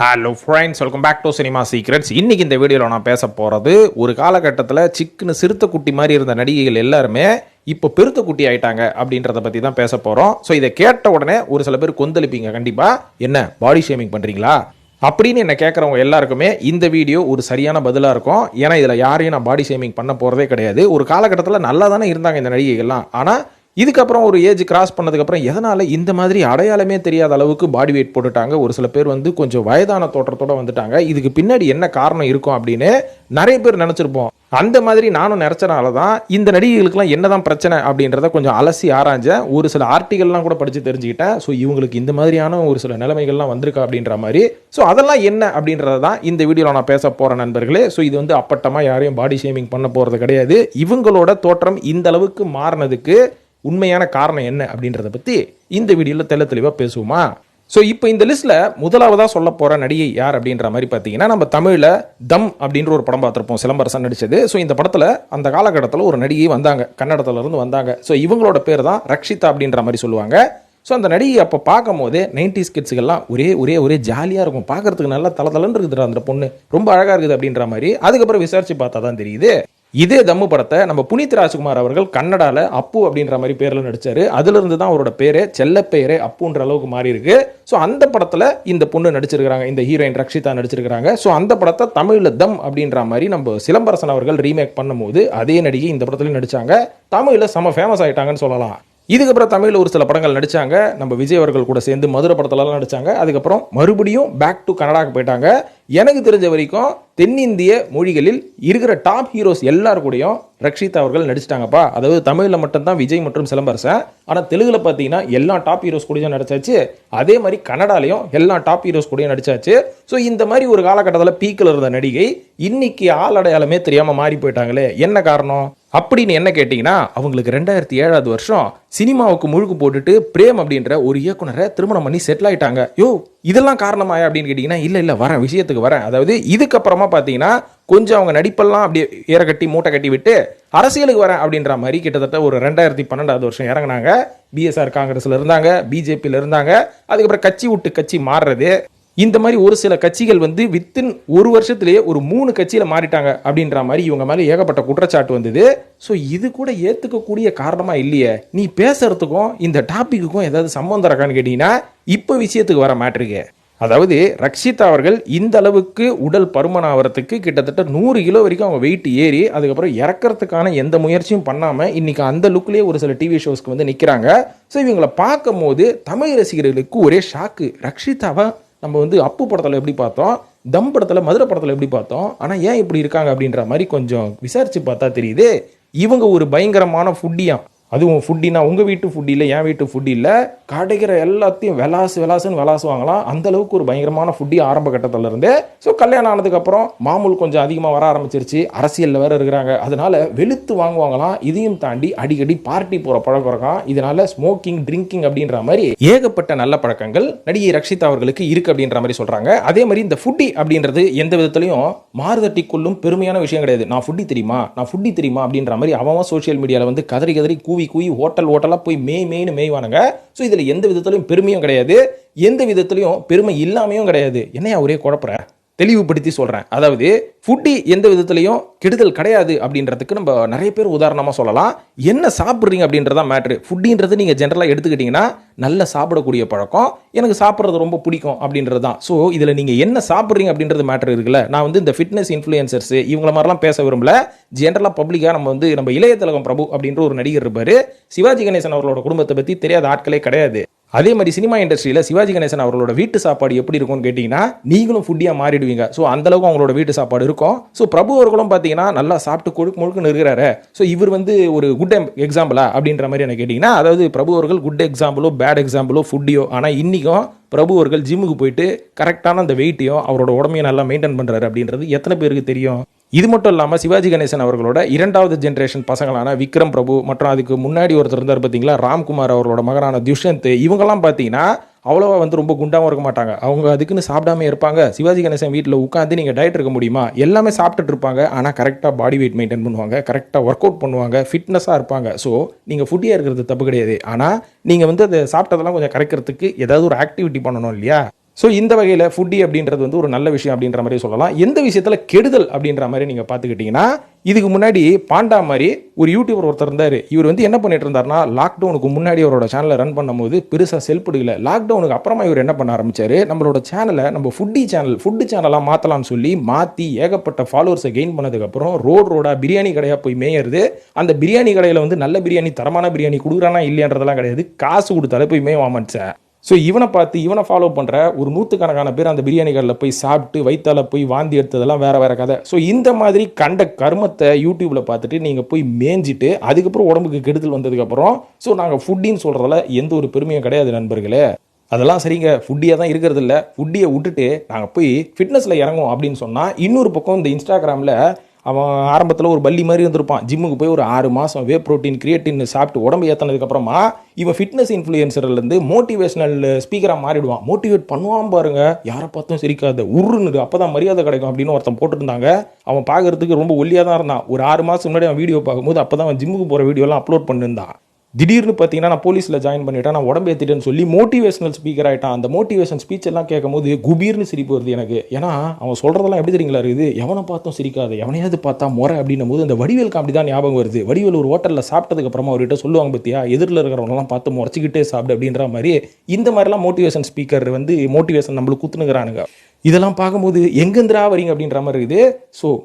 Hello friends, welcome back to cinema secrets. இன்னைக்கு இந்த வீடியோவில் நான் பேச போகிறது, ஒரு காலகட்டத்தில் சிக்குன்னு சிறுத்தை குட்டி மாதிரி இருந்த நடிகைகள் எல்லாருமே இப்போ பெருத்த குட்டி ஆயிட்டாங்க அப்படின்றத பற்றி தான் பேச போகிறோம். ஸோ இதை கேட்ட உடனே ஒரு சில பேர் கொந்தளிப்பீங்க கண்டிப்பாக. என்ன பாடி ஷேமிங் பண்ணுறீங்களா அப்படின்னு என்ன கேட்குறவங்க எல்லாருக்குமே இந்த வீடியோ ஒரு சரியான பதிலாக இருக்கும். ஏன்னா இதில் யாரையும் நான் பாடி ஷேமிங் பண்ண போகிறதே கிடையாது. ஒரு காலகட்டத்தில் நல்லா தானே இருந்தாங்க இந்த நடிகைகள்லாம். ஆனால் இதுக்கப்புறம் ஒரு ஏஜ் கிராஸ் பண்ணதுக்கப்புறம் எதனால் இந்த மாதிரி அடையாளமே தெரியாத அளவுக்கு பாடி வெயிட் போட்டுட்டாங்க. ஒரு சில பேர் வந்து கொஞ்சம் வயதான தோற்றத்தோடு வந்துட்டாங்க. இதுக்கு பின்னாடி என்ன காரணம் இருக்கும் அப்படின்னு நிறைய பேர் நினச்சிருப்போம். அந்த மாதிரி நானும் நினச்சனால தான் இந்த நடிகைகளுக்கெல்லாம் என்னதான் பிரச்சனை அப்படின்றத கொஞ்சம் அலசி ஆராய்ஞ்சேன். ஒரு சில ஆர்டிகல்லாம் கூட படித்து தெரிஞ்சுக்கிட்டேன். ஸோ இவங்களுக்கு இந்த மாதிரியான ஒரு சில நிலைமைகள்லாம் வந்திருக்கா அப்படின்ற மாதிரி. ஸோ அதெல்லாம் என்ன அப்படின்றத தான் இந்த வீடியோவில் நான் பேச போகிறேன் நண்பர்களே. ஸோ இது வந்து அப்பட்டமாக யாரையும் பாடி ஷேமிங் பண்ண போகிறது கிடையாது. இவங்களோட தோற்றம் இந்த அளவுக்கு மாறினதுக்கு உண்மையான காரணம் என்ன அப்படின்றத பற்றி இந்த வீடியோவில் தெளிவாக பேசுவோமா? ஸோ இப்போ இந்த லிஸ்ட்டில் முதலாவதாக சொல்ல போகிற நடிகை யார் அப்படின்ற மாதிரி பார்த்தீங்கன்னா, நம்ம தமிழில் தம் அப்படின்ற ஒரு படம் பார்த்துருப்போம், சிலம்பரசன் நடித்தது. ஸோ இந்த படத்தில் அந்த காலகட்டத்தில் ஒரு நடிகை வந்தாங்க, கன்னடத்துலேருந்து வந்தாங்க. ஸோ இவங்களோட பேர் தான் ரக்ஷிதா அப்படின்ற மாதிரி சொல்லுவாங்க. ஸோ அந்த நடிகை அப்போ பார்க்கும் போதே 90s கிட்ஸுகள்லாம் ஒரே ஜாலியாக இருக்கும், பார்க்கறதுக்கு நல்லா தலன்னு இருக்குது அந்த பொண்ணு, ரொம்ப அழகாக இருக்குது அப்படின்ற மாதிரி. அதுக்கப்புறம் விசாரிச்சு பார்த்தா தான் தெரியுது, இதே தம்மு படத்தை நம்ம புனித் ராஜ்குமார் அவர்கள் கன்னடால அப்பு அப்படின்ற மாதிரி பேர்ல நடிச்சாரு. அதுல இருந்து தான் அவரோட பேரே செல்ல பேரே அப்புன்ற அளவுக்கு மாறி இருக்கு. ஸோ அந்த படத்துல இந்த பொண்ணு நடிச்சிருக்காங்க, இந்த ஹீரோயின் ரக்ஷிதா நடிச்சிருக்காங்க. ஸோ அந்த படத்தை தமிழ்ல தம் அப்படின்ற மாதிரி நம்ம சிலம்பரசன் அவர்கள் ரீமேக் பண்ணும்போது அதே நடிகை இந்த படத்துலையும் நடிச்சாங்க. தமிழ்ல செம ஃபேமஸ் ஆயிட்டாங்கன்னு சொல்லலாம். இதுக்கப்புறம் தமிழில் ஒரு சில படங்கள் நடித்தாங்க. நம்ம விஜய் அவர்கள் கூட சேர்ந்து மதுரை படத்துலலாம் நடித்தாங்க. அதுக்கப்புறம் மறுபடியும் பேக் டு கனடாக்கு போயிட்டாங்க. எனக்கு தெரிஞ்ச வரைக்கும் தென்னிந்திய மொழிகளில் இருக்கிற டாப் ஹீரோஸ் எல்லாரும் கூடயும் ரக்ஷிதா அவர்கள் நடிச்சிட்டாங்கப்பா. அதாவது தமிழில் மட்டும்தான் விஜய் மற்றும் சிலம்பரசன். ஆனால் தெலுங்குல பார்த்தீங்கன்னா எல்லா டாப் ஹீரோஸ் கூடயும் நடிச்சாச்சு. அதே மாதிரி கன்னடாலையும் எல்லா டாப் ஹீரோஸ் கூடயும் நடிச்சாச்சு. ஸோ இந்த மாதிரி ஒரு காலகட்டத்தில் பீக்கில் இருந்த நடிகை இன்னைக்கு ஆள் அடையாளமே தெரியாமல் மாறி போயிட்டாங்களே, என்ன காரணம் அப்படின்னு என்ன கேட்டிங்கன்னா, அவங்களுக்கு 2007 வருஷம் சினிமாவுக்கு முழுக்கு போட்டுட்டு பிரேம் அப்படின்ற ஒரு இயக்குனரை திருமணம் பண்ணி செட்டில் ஆயிட்டாங்க. இதெல்லாம் காரணமாயா அப்படின்னு கேட்டிங்கன்னா, இல்லை வரேன், விஷயத்துக்கு வரேன். அதாவது இதுக்கப்புறமா பார்த்தீங்கன்னா கொஞ்சம் அவங்க நடிப்பெல்லாம் அப்படியே ஏற கட்டி மூட்டை கட்டி விட்டு அரசியலுக்கு வரேன் அப்படின்ற மாதிரி கிட்டத்தட்ட ஒரு 2012 வருஷம் இறங்கினாங்க. பிஎஸ்ஆர் காங்கிரஸில் இருந்தாங்க, பிஜேபியில் இருந்தாங்க. அதுக்கப்புறம் கட்சி விட்டு கட்சி மாறுறது, இந்த மாதிரி ஒரு சில கட்சிகள் வந்து வித்தின் ஒரு வருஷத்திலேயே ஒரு 3 கட்சியில் மாறிட்டாங்க அப்படின்ற மாதிரி இவங்க மேலே ஏகப்பட்ட குற்றச்சாட்டு வந்தது. ஸோ இது கூட ஏற்றுக்கக்கூடிய காரணமாக இல்லையே. நீ பேசுறதுக்கும் இந்த டாப்பிக்குக்கும் ஏதாவது சம்பந்தம் இருக்கான்னு கேட்டிங்கன்னா, இப்போ விஷயத்துக்கு வர மேட்ருக்கு. அதாவது ரக்ஷிதா அவர்கள் இந்த அளவுக்கு உடல் பருமன் ஆகிறதுக்கு கிட்டத்தட்ட 100 கிலோ வரைக்கும் அவங்க வெயிட் ஏறி அதுக்கப்புறம் இறக்கிறதுக்கான எந்த முயற்சியும் பண்ணாமல் இன்னைக்கு அந்த லுக்லேயே ஒரு சில டிவி ஷோஸ்க்கு வந்து நிற்கிறாங்க. ஸோ இவங்களை பார்க்கும் போது தமிழ் ரசிகர்களுக்கு ஒரே ஷாக்கு. ரக்ஷிதாவை நம்ம வந்து அப்பு படத்தில் எப்படி பார்த்தோம், தம் படத்தில் மதுரை படத்தில் எப்படி பார்த்தோம், ஆனால் ஏன் இப்படி இருக்காங்க அப்படின்ற மாதிரி கொஞ்சம் விசாரித்து பார்த்தா தெரியுது, இவங்க ஒரு பயங்கரமான ஃபுட்டியாம். அதுவும் ஃபுட்டினா உங்கள் வீட்டு ஃபுட்டி இல்லை, என் வீட்டு ஃபுட்டி இல்லை, கிடைக்கிற எல்லாத்தையும் விளாசுன்னு விளாசுவாங்களாம். அந்த அளவுக்கு ஒரு பயங்கரமான ஃபுட்டி ஆரம்ப கட்டத்தில் இருந்து. ஸோ கல்யாணம் ஆனதுக்கப்புறம் மாமூல் கொஞ்சம் அதிகமாக வர ஆரம்பிச்சிருச்சு, அரசியலில் வேறு இருக்கிறாங்க, அதனால வெளுத்து வாங்குவாங்களாம். இதையும் தாண்டி அடிக்கடி பார்ட்டி போகிற பழக்கம் இருக்கான். இதனால ஸ்மோக்கிங் ட்ரிங்கிங் அப்படின்ற மாதிரி ஏகப்பட்ட நல்ல பழக்கங்கள் நடிகை ரக்ஷிதா அவர்களுக்கு இருக்கு அப்படின்ற மாதிரி சொல்கிறாங்க. அதே மாதிரி இந்த ஃபுட்டி அப்படின்றது எந்த விதத்துலையும் மாறுதட்டி கொள்ளும் பெருமையான விஷயம் கிடையாது. நான் ஃபுட்டி தெரியுமா அப்படின்ற மாதிரி அவன் சோஷியல் மீடியாவில் வந்து கதறி கூவி ஹோட்டலாக போய் மேய்வானுங்க. ஸோ இதில் எந்த விதத்துலையும் பெருமையும் கிடையாது, எந்த விதத்துலையும் பெருமை இல்லாமையும் கிடையாது. என்னையா ஒரே குழப்பற, தெளிவுபடுத்தி சொல்கிறேன். அதாவது ஃபுட்டி எந்த விதத்துலையும் கெடுதல் கிடையாது அப்படின்றதுக்கு நம்ம நிறைய பேர் உதாரணமாக சொல்லலாம். என்ன சாப்பிட்றீங்க அப்படின்றதான் மேட்ரு. ஃபுட்டின்றது நீங்கள் ஜென்ரலாக எடுத்துக்கிட்டிங்கன்னா நல்லா சாப்பிடக்கூடிய பழக்கம், எனக்கு சாப்பிட்றது ரொம்ப பிடிக்கும் அப்படின்றது தான். ஸோ இதில் நீங்கள் என்ன சாப்பிட்றீங்க அப்படின்றது மேட்ரு இருக்குல்ல. நான் வந்து இந்த ஃபிட்னஸ் இன்ஃப்ளூயன்சர்ஸ் இவங்கள மாதிரிலாம் பேச விரும்பல. ஜென்ரலாக பப்ளிக்காக நம்ம இளைய திலகம் பிரபு அப்படின்ற ஒரு நடிகர் இருப்பார். சிவாஜி கணேசன் அவர்களோட குடும்பத்தை பற்றி தெரியாத ஆட்களே கிடையாது. அதே மாதிரி சினிமா இண்டஸ்ட்ரியில் சிவாஜி கணேசன் அவர்களோட வீட்டு சாப்பாடு எப்படி இருக்கும்னு கேட்டிங்கன்னா, நீங்களும் ஃபுட்டியாக மாறிடுவீங்க. ஸோ அந்தளவுக்கு அவங்களோட வீட்டு சாப்பாடு இருக்கும். ஸோ பிரபு அவர்களும் பார்த்தீங்கன்னா நல்லா சாப்பிட்டு முழுக்குன்னு இருக்கிறாரு. ஸோ இவர் வந்து ஒரு குட் எக்ஸாம்பிளா அப்படின்ற மாதிரி எனக்கு கேட்டிங்கன்னா, அதாவது பிரபு அவர்கள் குட் எக்ஸாம்பிளோ பேட் எக்ஸாம்பிளோ ஃபுட்டியோ, ஆனால் இன்றைக்கும் பிரபு அவர்கள் ஜிம்முக்கு போயிட்டு கரெக்டான அந்த வெயிட்டையும் அவரோட உடம்பையும் நல்லா மெயின்டைன் பண்ணுறாரு அப்படின்றது எத்தனை பேருக்கு தெரியும்? இது மட்டும் இல்லாமல் சிவாஜி கணேசன் அவர்களோட 2வது ஜென்ரேஷன் பசங்களான விக்ரம் பிரபு மற்றும் அதுக்கு முன்னாடி ஒருத்தர் இருந்தார் பார்த்தீங்களா, ராம்குமார் அவர்களோட மகனான துஷ்யந்த், இவங்கெல்லாம் பார்த்தீங்கன்னா அவ்வளோவா வந்து ரொம்ப குண்டாகவும் இருக்க மாட்டாங்க. அவங்க அதுக்குன்னு சாப்பிடாம இருப்பாங்க. சிவாஜி கணேசன் வீட்டில் உட்காந்து நீங்கள் டயட் இருக்க முடியுமா, எல்லாமே சாப்பிட்டுட்டு இருப்பாங்க. ஆனால் கரெக்டாக பாடி வெயிட் மெயின்டைன் பண்ணுவாங்க, கரெக்டாக ஒர்க் அவுட் பண்ணுவாங்க, ஃபிட்னஸாக இருப்பாங்க. ஸோ நீங்கள் ஃபுட்டியாக இருக்கிறது தப்பு கிடையாது. ஆனால் நீங்கள் வந்து அதை சாப்பிட்டதெல்லாம் கொஞ்சம் கரைக்கிறதுக்கு ஏதாவது ஒரு ஆக்டிவிட்டி பண்ணணும் இல்லையா. ஸோ இந்த வகையில் ஃபுட்டி அப்படின்றது வந்து ஒரு நல்ல விஷயம் அப்படின்ற மாதிரி சொல்லலாம். எந்த விஷயத்தில் கெடுதல் அப்படின்ற மாதிரி நீங்கள் பார்த்துக்கிட்டிங்கன்னா, இதுக்கு முன்னாடி பாண்டா மாதிரி ஒரு யூடியூபர் ஒருத்தர் இருந்தார். இவர் வந்து என்ன பண்ணிட்டு இருந்தாருன்னா, லாக்டவுனுக்கு முன்னாடி அவரோட சேனலை ரன் பண்ணும்போது பெருசாக செல்படுகல. லாக்டவுனுக்கு அப்புறமா இவர் என்ன பண்ண ஆரம்பிச்சார், நம்மளோட சேனலை நம்ம ஃபுட்டு சேனலாக மாற்றலாம்னு சொல்லி மாற்றி ஏகப்பட்ட ஃபாலோவர்ஸை கெயின் பண்ணதுக்கப்புறம் ரோடாக பிரியாணி கடையாக போய் மேயறது. அந்த பிரியாணி கடையில் வந்து நல்ல பிரியாணி, தரமான பிரியாணி கொடுக்குறானா இல்லையான்றதெல்லாம் கிடையாது, காசு கொடுத்தாலே போய் மேவாமன்ச்சேன். ஸோ இவனை பார்த்து இவனை ஃபாலோ பண்ணுற ஒரு நூற்றுக்கணக்கான பேர் அந்த பிரியாணி கடையில் போய் சாப்பிட்டு வயிற்றால போய் வாந்தி எடுத்ததெல்லாம் வேறு கதை. ஸோ இந்த மாதிரி கண்ட கர்மத்தை யூடியூப்பில் பார்த்துட்டு நீங்கள் போய் மேய்ஞ்சிட்டு அதுக்கப்புறம் உடம்புக்கு கெடுதல் வந்ததுக்கப்புறம் ஸோ நாங்கள் ஃபுட்டின்னு சொல்கிறதால எந்த ஒரு பெருமையும் கிடையாது நண்பர்களே. அதெல்லாம் சரிங்க, ஃபுட்டியாக தான் இருக்கிறது இல்லை. ஃபுட்டியை விட்டுட்டு நாங்கள் போய் ஃபிட்னஸில் இறங்குவோம் அப்படின்னு சொன்னால், இன்னொரு பக்கம் இந்த இன்ஸ்டாகிராமில் அவன் ஆரம்பத்தில் ஒரு பள்ளி மாதிரி இருந்திருப்பான். ஜிம்முக்கு போய் ஒரு 6 மாதம் வே ப்ரோட்டீன் கிரியேட்டின் சாப்பிட்டு உடம்பு ஏற்றினதுக்கப்புறமா இவன் ஃபிட்னஸ் இன்ஃப்ளூயன்சர்லேருந்து மோட்டிவேஷனல் ஸ்பீக்கராக மாறிடுவான். மோட்டிவேட் பண்ணுவான் பாருங்க, யாரை பார்த்தும் சிரிக்காத உருன்னு, அப்போ தான் மரியாதை கிடைக்கும் அப்படின்னு ஒருத்தன் போட்டுருந்தாங்க. அவன் பார்க்கறதுக்கு ரொம்ப ஒல்லியாக தான் இருந்தான். ஒரு 6 மாதம் முன்னாடி அவன் வீடியோ பார்க்கும்போது அப்போ தான் அவன் ஜிம்முக்கு போகிற வீடியோலாம் அப்லோட் பண்ணியிருந்தான். திடீர்னு பார்த்தீங்கன்னா நான் போலீஸில் ஜாயின் பண்ணிட்டேன், நான் உடம்பு ஏற்றிட்டேன்னு சொல்லி மோட்டிவேஷனல் ஸ்பீக்கர் ஆகிட்டான். அந்த மோட்டிவேஷன் ஸ்பீச் எல்லாம் கேட்கும்போது குபீர்னு சிரிப்பு வருது எனக்கு. ஏன்னா அவன் சொல்கிறதெல்லாம் எப்படி தெரியுங்களா இருக்குது, எவனை பார்த்தும் சிரிக்காது, எவனையாவது பார்த்தா முறை அப்படின்னும் போது அந்த வடிவேல் காமெடி தான் ஞாபகம் வருது. வடிவேல் ஒரு ஹோட்டலில் சாப்பிட்டதுக்கு அப்புறமா அவர்கிட்ட சொல்லுவாங்க பற்றியா, எதிரில் இருக்கிறவங்களாம் பார்த்து முறைச்சிக்கிட்டே சாப்பிடு அப்படின்ற மாதிரி. இந்த மாதிரிலாம் மோட்டிவேஷன் ஸ்பீக்கர் வந்து மோட்டிவேஷன் நம்மளுக்கு குத்துனுங்கிறானுங்க. இதெல்லாம் பார்க்கும்போது எங்கேந்திரா வரீங்க அப்படின்ற மாதிரி இருக்குது. So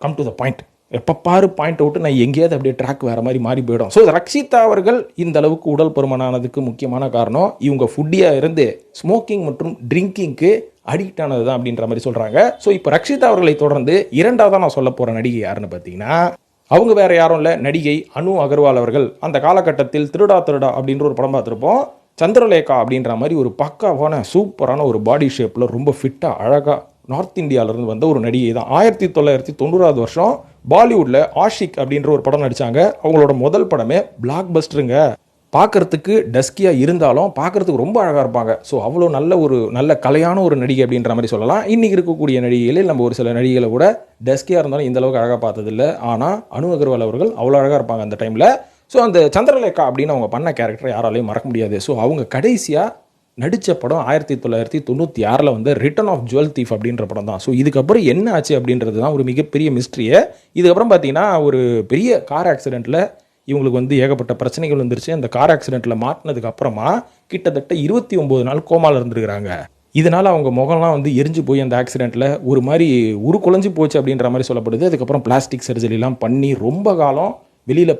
come to the point. எப்போ பாரு பாயிண்ட் அவுட்டு நான் எங்கேயாவது அப்படியே ட்ராக் வேறு மாதிரி மாறி போயிடும். ஸோ ரக்ஷிதா அவர்கள் இந்த அளவுக்கு உடல் பருமனானதுக்கு முக்கியமான காரணம் இவங்க ஃபுட்டியாக இருந்து ஸ்மோக்கிங் மற்றும் ட்ரிங்கிங்க்கு அடிக்ட் ஆனது தான் அப்படின்ற மாதிரி சொல்கிறாங்க. ஸோ இப்போ ரக்ஷிதா அவர்களை தொடர்ந்து இரண்டாவதாக நான் சொல்ல போகிற நடிகை யாருன்னு பார்த்தீங்கன்னா, அவங்க வேறு யாரும் இல்லை, நடிகை அனு அகர்வால் அவர்கள். அந்த காலகட்டத்தில் திருடா அப்படின்ற ஒரு படம் பார்த்துருப்போம். சந்திரலேகா அப்படின்ற மாதிரி ஒரு பக்காவான சூப்பரான ஒரு பாடி ஷேப்பில் ரொம்ப ஃபிட்டாக அழகாக நார்த் இந்தியாவிலேருந்து வந்த ஒரு நடிகை தான். 1990 வருஷம் பாலிவுட்டில் ஆஷிக் அப்படின்ற ஒரு படம் நடித்தாங்க. அவங்களோட முதல் படமே பிளாக் பஸ்டருங்க. பார்க்குறதுக்கு டஸ்கியாக இருந்தாலும் பார்க்குறதுக்கு ரொம்ப அழகாக இருப்பாங்க. ஸோ அவ்வளோ நல்ல கலையான ஒரு நடிகை அப்படின்ற மாதிரி சொல்லலாம். இன்றைக்கி இருக்கக்கூடிய நடிகைகளில் நம்ம ஒரு சில நடிகைகளை கூட டஸ்கியாக இருந்தாலும் இந்த அளவுக்கு அழகாக பார்த்ததில்லை. ஆனால் அனு அகர்வால் அவர்கள் அவ்வளோ அழகாக இருப்பாங்க அந்த டைமில். ஸோ அந்த சந்திரலேகா அப்படின்னு அவங்க பண்ண கேரக்டரை யாராலையும் மறக்க முடியாது. ஸோ அவங்க கடைசியாக நடித்த படம் 1996 வந்து ரிட்டர்ன் ஆஃப் ஜுவல் தீஃப் அப்படின்ற படம் தான். ஸோ இதுக்கப்புறம் என்ன ஆச்சு அப்படின்றது தான் ஒரு மிகப்பெரிய மிஸ்ட்ரியை. இதுக்கப்புறம் பார்த்தீங்கன்னா ஒரு பெரிய கார் ஆக்சிடெண்ட்டில் இவங்களுக்கு வந்து ஏகப்பட்ட பிரச்சனைகள் வந்துருச்சு. அந்த கார் ஆக்சிடெண்ட்டில் மாட்டினதுக்கு அப்புறமா கிட்டத்தட்ட 29 நாள் கோமாவில் இருந்துருக்கிறாங்க. இதனால் அவங்க முகம்லாம் வந்து எரிஞ்சு போய் அந்த ஆக்சிடெண்ட்டில் ஒரு மாதிரி குலைஞ்சு போச்சு அப்படின்ற மாதிரி சொல்லப்படுது. அதுக்கப்புறம் பிளாஸ்டிக் சர்ஜரிலாம் பண்ணி ரொம்ப காலம் வெளியில்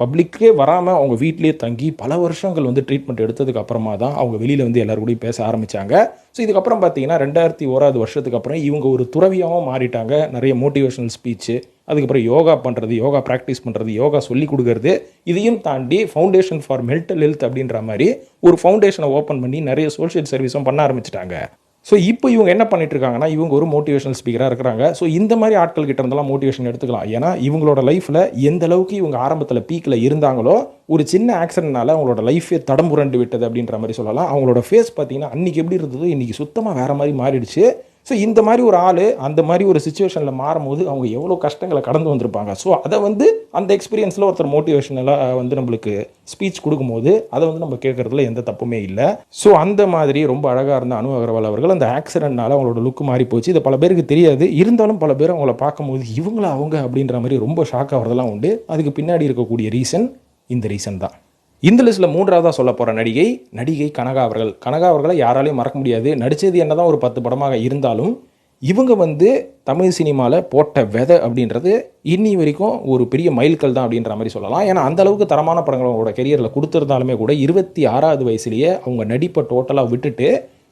பப்ளிக்கே வராமல் அவங்க வீட்டிலே தங்கி பல வருஷங்கள் வந்து ட்ரீட்மெண்ட் எடுத்ததுக்கு அப்புறமா தான் அவங்க வெளியில் வந்து எல்லாரும் கூட பேச ஆரம்பித்தாங்க. ஸோ இதுக்கப்புறம் பார்த்தீங்கன்னா 2001 வருஷத்துக்கு அப்புறம் இவங்க ஒரு துறவியாகவும் மாறிட்டாங்க. நிறைய மோட்டிவேஷனல் ஸ்பீச்சு, அதுக்கப்புறம் யோகா பண்ணுறது, யோகா ப்ராக்டிஸ் பண்ணுறது, யோகா சொல்லி கொடுக்கறது, இதையும் தாண்டி ஃபவுண்டேஷன் ஃபார் மென்டல் ஹெல்த் அப்படின்ற மாதிரி ஒரு ஃபவுண்டேஷனை ஓப்பன் பண்ணி நிறைய சோஷியல் சர்வீஸும் பண்ண ஆரம்பிச்சிட்டாங்க. ஸோ இப்போ இவங்க என்ன பண்ணிட்டு இருக்காங்கன்னா, இவங்க ஒரு மோட்டிவேஷனல் ஸ்பீக்கராக இருக்கிறாங்க. ஸோ இந்த மாதிரி ஆட்கள் கிட்ட இருந்தெல்லாம் மோட்டிவேஷன் எடுத்துக்கலாம். ஏன்னா இவங்களோட லைஃப்பில் எந்த அளவுக்கு இவங்க ஆரம்பத்தில் பீக்கில் இருந்தாங்களோ, ஒரு சின்ன ஆக்சிடென்ட்னால அவங்களோட லைஃபே தடம்புரண்டு விட்டது அப்படின்ற மாதிரி சொல்லலாம். அவங்களோட ஃபேஸ் பார்த்தீங்கன்னா அன்றைக்கி எப்படி இருந்ததோ இன்றைக்கி சுத்தமாக வேறு மாதிரி மாறிடுச்சு. ஸோ இந்த மாதிரி ஒரு ஆள் அந்த மாதிரி ஒரு சுச்சுவேஷனில் மாறும்போது அவங்க எவ்வளோ கஷ்டங்களை கடந்து வந்திருப்பாங்க. ஸோ அதை வந்து அந்த எக்ஸ்பீரியன்ஸில் ஒருத்தர் மோட்டிவேஷனலாக வந்து நம்மளுக்கு ஸ்பீச் கொடுக்கும்போது அதை வந்து நம்ம கேட்குறதுல எந்த தப்புமே இல்லை. ஸோ அந்த மாதிரி ரொம்ப அழகாக இருந்த அனு அகர்வால் அவர்கள் அந்த ஆக்சிடென்ட்னால அவங்களோட லுக்கு மாறி போச்சு. இது பல பேருக்கு தெரியாது. இருந்தாலும் பல பேர் அவங்கள பார்க்கும்போது இவங்களா அவங்க அப்படின்ற மாதிரி ரொம்ப ஷாக் ஆகிறதெல்லாம் உண்டு. அதுக்கு பின்னாடி இருக்கக்கூடிய ரீசன் இந்த ரீசன் தான். இந்த லிஸ்ட்டில் மூன்றாவதாக சொல்ல போகிற நடிகை கனகா அவர்கள். கனகா அவர்களை யாராலையும் மறக்க முடியாது. நடித்தது என்ன தான் ஒரு 10 படமாக இருந்தாலும் இவங்க வந்து தமிழ் சினிமாவில் போட்ட விதை அப்படின்றது இன்னி வரைக்கும் ஒரு பெரிய மைல்கல் தான் அப்படின்ற மாதிரி சொல்லலாம். ஏன்னா அந்த அளவுக்கு தரமான படங்கள் அவங்களோட கெரியரில் கொடுத்துருந்தாலுமே கூட 26வது வயசுலேயே அவங்க நடிப்பை டோட்டலாக விட்டுட்டு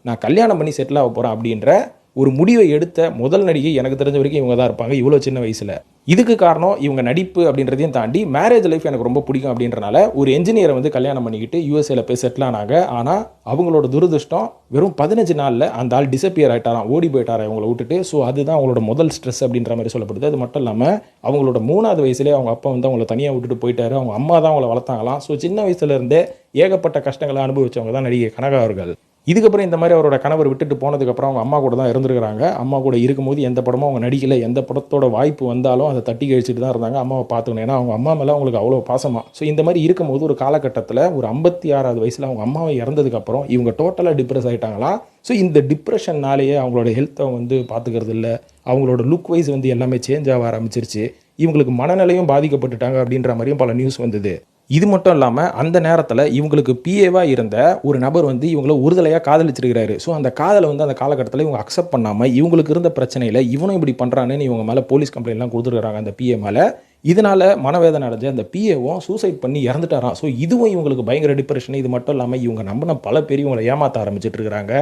நான் கல்யாணம் பண்ணி செட்டில் ஆக போகிறேன் அப்படின்ற ஒரு முடிவை எடுத்த முதல் நடிகை எனக்கு தெரிஞ்ச வரைக்கும் இவங்க தான் இருப்பாங்க இவ்வளோ சின்ன வயசில். இதுக்கு காரணம் இவங்க நடிப்பு அப்படின்றதையும் தாண்டி மேரேஜ் லைஃப் எனக்கு ரொம்ப பிடிக்கும் அப்படின்றனால ஒரு என்ஜினியரை வந்து கல்யாணம் பண்ணிக்கிட்டு யூஎஸ்ஏல போய் செட்டில் ஆனாங்க. ஆனால் அவங்களோட துரதிருஷ்டம் வெறும் 15 நாளில் அந்த ஆள் டிசப்பியர் ஆகிட்டாராம், ஓடி போயிட்டாரா அவங்கள விட்டுட்டு. ஸோ அதுதான் அவங்களோட முதல் ஸ்ட்ரெஸ் அப்படின்ற மாதிரி சொல்லப்படுது. அது மட்டும் இல்லாமல் அவங்களோட 3வது வயசுலேயே அவங்க அப்பா வந்து அவங்கள தனியாக விட்டுட்டு போயிட்டாரு. அவங்க அம்மா தான் அவங்கள வளர்த்தாங்களாம். ஸோ சின்ன வயசுலேருந்தே ஏகப்பட்ட கஷ்டங்களை அனுபவிச்சவங்க தான் நடிகை கனகா அவர்கள். இதுக்கப்புறம் இந்த மாதிரி அவரோட கணவர் விட்டுட்டு போனதுக்கப்புறம் அவங்க அம்மா கூட தான் இருந்திருக்கிறாங்க. அம்மா கூட இருக்கும்போது எந்த படமும் அவங்க நடிக்கல. எந்த படத்தோட வாய்ப்பு வந்தாலும் அதை தட்டி கழிச்சிட்டு தான் இருந்தாங்க அம்மாவை பார்த்துக்கணும். ஏன்னா அவங்க அம்மா மேலே அவங்களுக்கு அவ்வளோ பாசமாக. ஸோ இந்த மாதிரி இருக்கும்போது ஒரு காலகட்டத்தில் ஒரு 56வது வயசில் அவங்க அம்மாவை இறந்ததுக்கப்புறம் இவங்க டோட்டலாக டிப்ரெஸ் ஆகிட்டாங்களாம். ஸோ இந்த டிப்ரெஷன்னாலேயே அவங்களோட ஹெல்த்தை வந்து பார்த்துக்கிறது இல்லை, அவங்களோட லுக் வைஸ் வந்து எல்லாமே சேஞ்ச் ஆக ஆரம்பிச்சிருச்சு, இவங்களுக்கு மனநிலையும் பாதிக்கப்பட்டுட்டாங்க அப்படின்ற மாதிரியும் பல நியூஸ் வந்தது. இது மட்டும் இல்லாமல் அந்த நேரத்தில் இவங்களுக்கு பிஏவாக இருந்த ஒரு நபர் வந்து இவங்கள ஒருதலையாக காதலிச்சிருக்கிறாரு. ஸோ அந்த காதலை வந்து அந்த காலகட்டத்தில் இவங்க அக்செப்ட் பண்ணாமல் இவங்களுக்கு இருந்த பிரச்சனையில் இவனும் இப்படி பண்ணுறான்னு இவங்க மேலே போலீஸ் கம்ப்ளைண்ட்லாம் கொடுத்துருக்காங்க அந்த பிஏ மேலே. இதனால் மனவேதனை அடைஞ்ச அந்த பிஏவும் சூசைட் பண்ணி இறந்துட்டாராம். ஸோ இதுவும் இவங்களுக்கு பயங்கர டிப்ரெஷன். இது மட்டும் இல்லாமல் இவங்க நம்பின பல பேர் இவங்களை ஏமாற்ற ஆரம்பிச்சிட்டு இருக்கிறாங்க.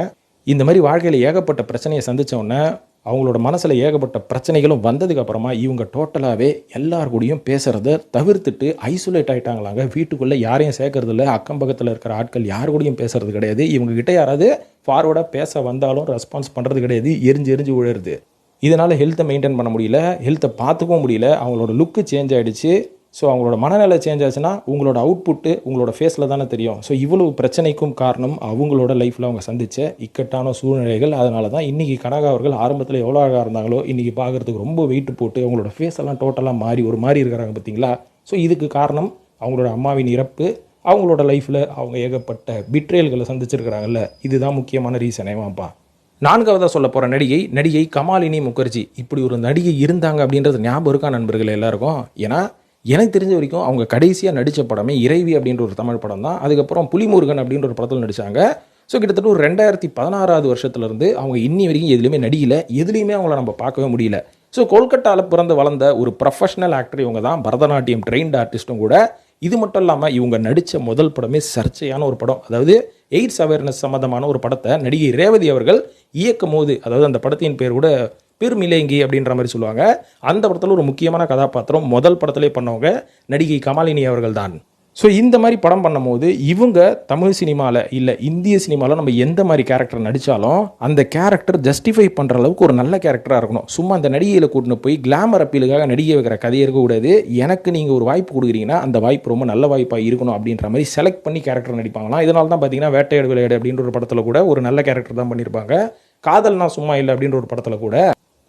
இந்த மாதிரி வாழ்க்கையில் ஏகப்பட்ட பிரச்சனையை சந்தித்தோடனே அவங்களோட மனசில் ஏகப்பட்ட பிரச்சனைகளும் வந்ததுக்கு அப்புறமா இவங்க டோட்டலாகவே எல்லார் கூடயும் பேசுகிறத தவிர்த்துட்டு ஐசோலேட் ஆகிட்டாங்களாங்க. வீட்டுக்குள்ளே யாரையும் சேர்க்கறது இல்லை, அக்கம் பக்கத்தில் இருக்கிற ஆட்கள் யார் கூடயும் பேசுறது கிடையாது. இவங்ககிட்ட யாராவது ஃபார்வர்டாக பேச வந்தாலும் ரெஸ்பான்ஸ் பண்ணுறது கிடையாது, எரிஞ்சு விழுறது. இதனால் ஹெல்த்தை மெயின்டைன் பண்ண முடியல, ஹெல்த்தை பார்த்துக்கவும் முடியல, அவங்களோட லுக்கு சேஞ்ச் ஆகிடுச்சு. ஸோ அவங்களோட மனநிலை சேஞ்ச் ஆச்சுன்னா உங்களோட அவுட்புட்டு உங்களோட ஃபேஸில் தானே தெரியும். ஸோ இவ்வளவு பிரச்சனைக்கும் காரணம் அவங்களோட லைஃப்பில் அவங்க சந்தித்த இக்கட்டான சூழ்நிலைகள். அதனால தான் இன்றைக்கி கனகா அவர்கள் ஆரம்பத்தில் எவ்வளோ அழகாக இருந்தாங்களோ இன்றைக்கி பார்க்குறதுக்கு ரொம்ப வெயிட் போட்டு அவங்களோட ஃபேஸ் எல்லாம் டோட்டலாக மாறி ஒரு மாதிரி இருக்கிறாங்க பார்த்தீங்களா. ஸோ இதுக்கு காரணம் அவங்களோட அம்மாவின் இறப்பு, அவங்களோட லைஃப்பில் அவங்க ஏகப்பட்ட பிட்ரேல்களை சந்திச்சிருக்கிறாங்கல்ல, இதுதான் முக்கியமான ரீசனேவாப்பா. நான்காவதாக சொல்ல போகிற நடிகை கமாலினி முகர்ஜி. இப்படி ஒரு நடிகை இருந்தாங்க அப்படின்றது ஞாபகம் இருக்கா நண்பர்கள் எல்லாருக்கும்? ஏன்னா எனக்கு தெரிஞ்ச வரைக்கும் அவங்க கடைசியாக நடித்த படமே இறைவி அப்படின்ற ஒரு தமிழ் படம் தான். அதுக்கப்புறம் புலிமுருகன் அப்படின்ற ஒரு படத்தில் நடித்தாங்க. ஸோ கிட்டத்தட்ட ஒரு 2016வது வருஷத்துலேருந்து அவங்க இன்னி வரைக்கும் எதுலேயுமே நடிக்கலை, எதுலேயுமே அவங்கள நம்ம பார்க்கவே முடியல. ஸோ கொல்கட்டாவில் பிறந்து வளர்ந்த ஒரு ப்ரொஃபஷனல் ஆக்டர் இவங்க தான், பரதநாட்டியம் ட்ரெயின்ட் ஆர்டிஸ்ட்டும் கூட. இது மட்டும் இல்லாமல் இவங்க நடித்த முதல் படமே சர்ச்சையான ஒரு படம். அதாவது எய்ட்ஸ் அவேர்னஸ் சம்மந்தமான ஒரு படத்தை நடிகை ரேவதி அவர்கள் இயக்கும் போது, அதாவது அந்த படத்தின் பேர் கூட பெருமிலேங்கி அப்படின்ற மாதிரி சொல்லுவாங்க. அந்த படத்தில் ஒரு முக்கியமான கதாபாத்திரம் முதல் படத்திலே பண்ணவங்க நடிகை கமாலினி அவர்கள் தான். ஸோ இந்த மாதிரி படம் பண்ணும்போது இவங்க தமிழ் சினிமாவில் இல்லை இந்திய சினிமாவில் நம்ம எந்த மாதிரி கேரக்டர் நடித்தாலும் அந்த கேரக்டர் ஜஸ்டிஃபை பண்ணுற அளவுக்கு ஒரு நல்ல கேரக்டராக இருக்கணும். சும்மா அந்த நடிகையில் கூட்டின்னு போய் கிளாமர் அப்பீலுக்காக நடிகை வைக்கிற கதையை இருக்கக்கூடாது. எனக்கு நீங்கள் ஒரு வாய்ப்பு கொடுக்குறீங்கன்னா அந்த வாய்ப்பு ரொம்ப நல்ல வாய்ப்பாக இருக்கணும் அப்படின்ற மாதிரி செலக்ட் பண்ணி கேரக்டர் நடிப்பாங்களாம். இதனால தான் பார்த்தீங்கன்னா வேட்டையாடு விளையாடு அப்படின்ற ஒரு படத்தில் கூட ஒரு நல்ல கேரக்டர் தான் பண்ணியிருப்பாங்க. காதல்னா சும்மா இல்லை அப்படின்ற ஒரு படத்தில் கூட